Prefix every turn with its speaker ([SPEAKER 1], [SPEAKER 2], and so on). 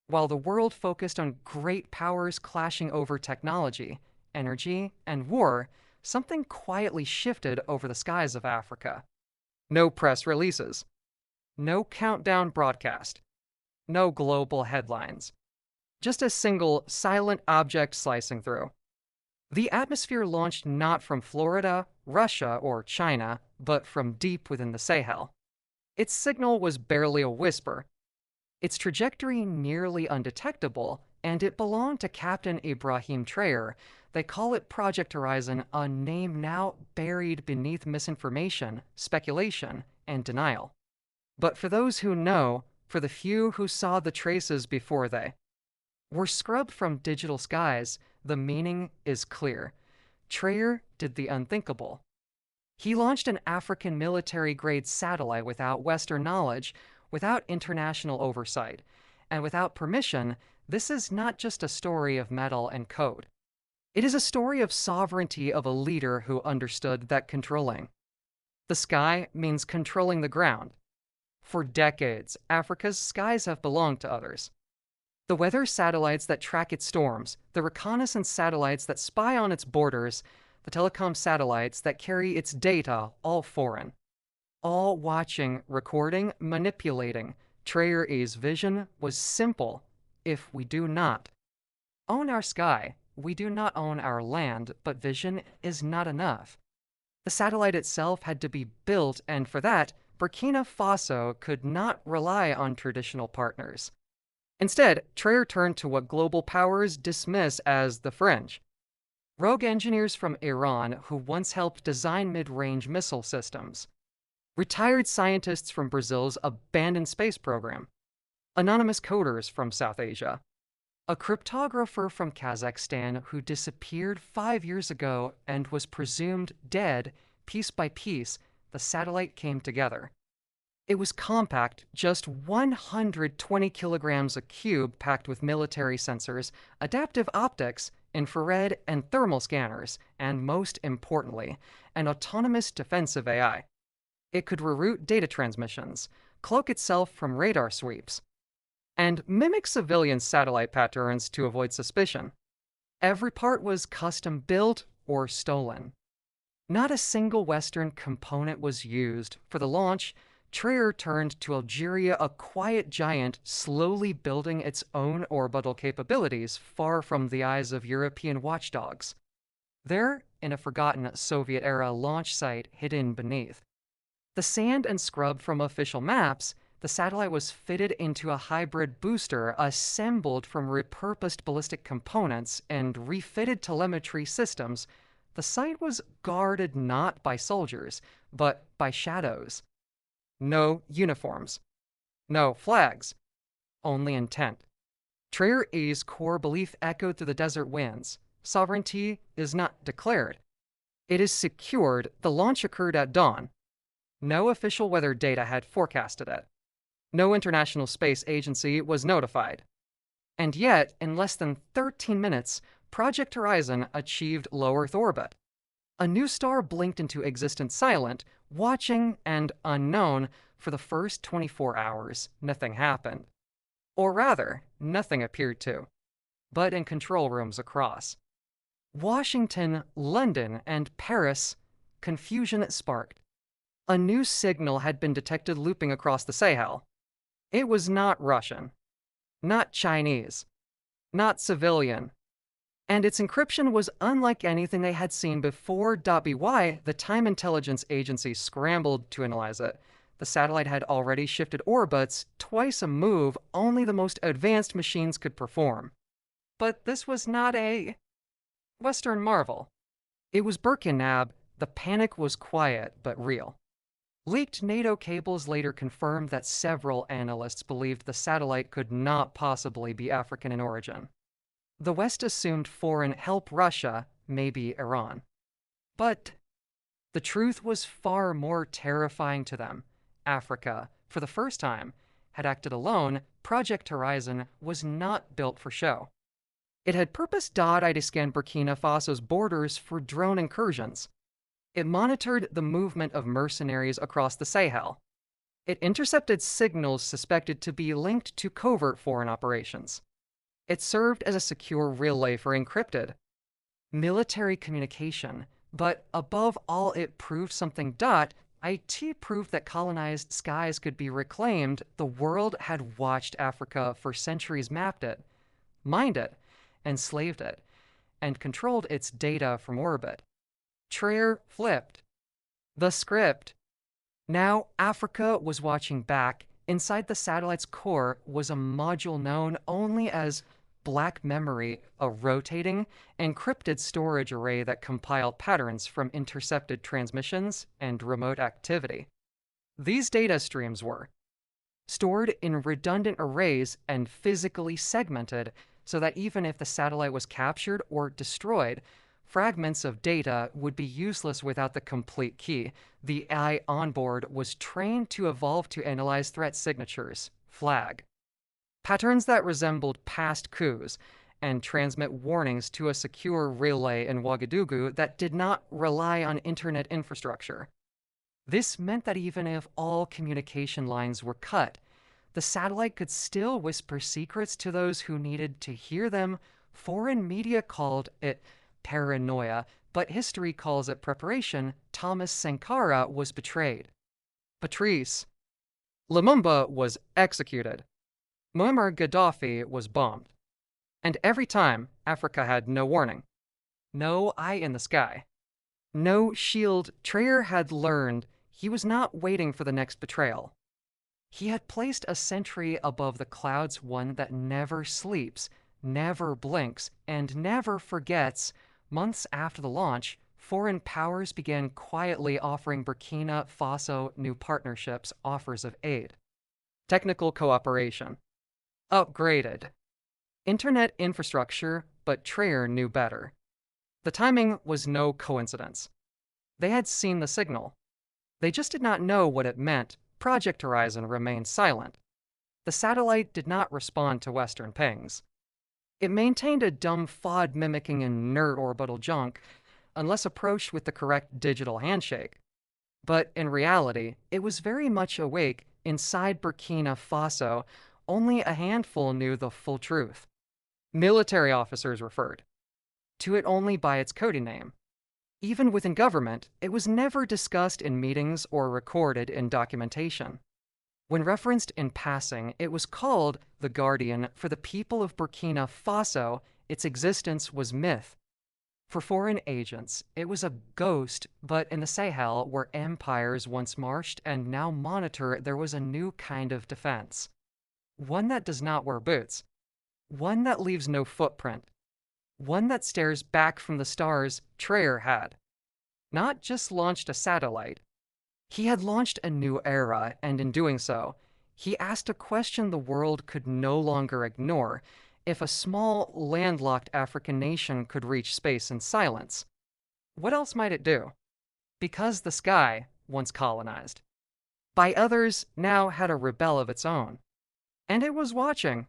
[SPEAKER 1] While the world focused on great powers clashing over technology, energy, and war, something quietly shifted over the skies of Africa. No press releases, no countdown broadcast, no global headlines. Just a single, silent object slicing through. The atmosphere launched not from Florida, Russia, or China, but from deep within the Sahel. Its signal was barely a whisper, its trajectory nearly undetectable, and it belonged to Captain Ibrahim Traoré. They call it Project Horizon, a name now buried beneath misinformation, speculation, and denial. But for those who know, for the few who saw the traces before they were scrubbed from digital skies, the meaning is clear. Traoré did the unthinkable. He launched an African military-grade satellite without Western knowledge, without international oversight, and without permission. This is not just a story of metal and code. It is a story of sovereignty of a leader who understood that controlling the sky means controlling the ground. For decades, Africa's skies have belonged to others. The weather satellites that track its storms, the reconnaissance satellites that spy on its borders, the telecom satellites that carry its data, all foreign. All watching, recording, manipulating. Traoré's vision was simple. If we do not own our sky, we do not own our land, but vision is not enough. The satellite itself had to be built, and for that, Burkina Faso could not rely on traditional partners. Instead, Traoré turned to what global powers dismiss as the fringe. Rogue engineers from Iran who once helped design mid-range missile systems. Retired scientists from Brazil's abandoned space program. Anonymous coders from South Asia. A cryptographer from Kazakhstan who disappeared 5 years ago and was presumed dead. Piece by piece, the satellite came together. It was compact, just 120 kilograms a cube, packed with military sensors, adaptive optics, infrared and thermal scanners, and most importantly, an autonomous defensive AI. It could reroute data transmissions, cloak itself from radar sweeps, and mimic civilian satellite patterns to avoid suspicion. Every part was custom built or stolen. Not a single Western component was used. For the launch, Traoré turned to Algeria, a quiet giant slowly building its own orbital capabilities far from the eyes of European watchdogs. There, in a forgotten Soviet-era launch site hidden beneath the sand and scrub from official maps, the satellite was fitted into a hybrid booster assembled from repurposed ballistic components and refitted telemetry systems. The site was guarded not by soldiers, but by shadows. No uniforms. No flags. Only intent. Traoré's core belief echoed through the desert winds. Sovereignty is not declared. It is secured. The launch occurred at dawn. No official weather data had forecasted it. No international space agency was notified. And yet, in less than 13 minutes, Project Horizon achieved low Earth orbit. A new star blinked into existence silent, watching and unknown. For the first 24 hours, nothing happened. Or rather, nothing appeared to. But in control rooms across Washington, London, and Paris, confusion sparked. A new signal had been detected looping across the Sahel. It was not Russian, not Chinese, not civilian, and its encryption was unlike anything they had seen before. By the time intelligence agencies scrambled to analyze it, the satellite had already shifted orbits, twice a move only the most advanced machines could perform. But this was not a Western marvel. It was Burkina. The panic was quiet but real. Leaked NATO cables later confirmed that several analysts believed the satellite could not possibly be African in origin. The West assumed foreign help, Russia, maybe Iran. But the truth was far more terrifying to them. Africa, for the first time, had acted alone. Project Horizon was not built for show. It had purpose. It scanned Burkina Faso's borders for drone incursions. It monitored the movement of mercenaries across the Sahel. It intercepted signals suspected to be linked to covert foreign operations. It served as a secure relay for encrypted military communication, but above all, it proved something. It proved that colonized skies could be reclaimed. The world had watched Africa for centuries, mapped it, mined it, enslaved it, and controlled its data from orbit. Traore flipped the script. Now Africa was watching back. Inside the satellite's core was a module known only as Black Memory, a rotating, encrypted storage array that compiled patterns from intercepted transmissions and remote activity. These data streams were stored in redundant arrays and physically segmented so that even if the satellite was captured or destroyed, fragments of data would be useless without the complete key. The AI on board was trained to evolve to analyze threat signatures, flag patterns that resembled past coups, and transmit warnings to a secure relay in Ouagadougou that did not rely on internet infrastructure. This meant that even if all communication lines were cut, the satellite could still whisper secrets to those who needed to hear them. Foreign media called it paranoia, but history calls it preparation. Thomas Sankara was betrayed. Patrice Lumumba was executed. Muammar Gaddafi was bombed. And every time, Africa had no warning. No eye in the sky. No shield. Traore had learned he was not waiting for the next betrayal. He had placed a sentry above the clouds, one that never sleeps, never blinks, and never forgets. Months after the launch, foreign powers began quietly offering Burkina Faso new partnerships, offers of aid, technical cooperation, upgraded internet infrastructure, but Traore knew better. The timing was no coincidence. They had seen the signal. They just did not know what it meant. Project Horizon remained silent. The satellite did not respond to Western pings. It maintained a dumb FOD mimicking inert orbital junk, unless approached with the correct digital handshake. But in reality, it was very much awake. Inside Burkina Faso, only a handful knew the full truth. Military officers referred to it only by its coding name. Even within government, it was never discussed in meetings or recorded in documentation. When referenced in passing, it was called the Guardian. For the people of Burkina Faso, its existence was myth. For foreign agents, it was a ghost, but in the Sahel, where empires once marched and now monitor, there was a new kind of defense. One that does not wear boots. One that leaves no footprint. One that stares back from the stars. Traore had not just launched a satellite. He had launched a new era, and in doing so, he asked a question the world could no longer ignore. If a small, landlocked African nation could reach space in silence, what else might it do? Because the sky, once colonized by others, now had a rebel of its own. And it was watching.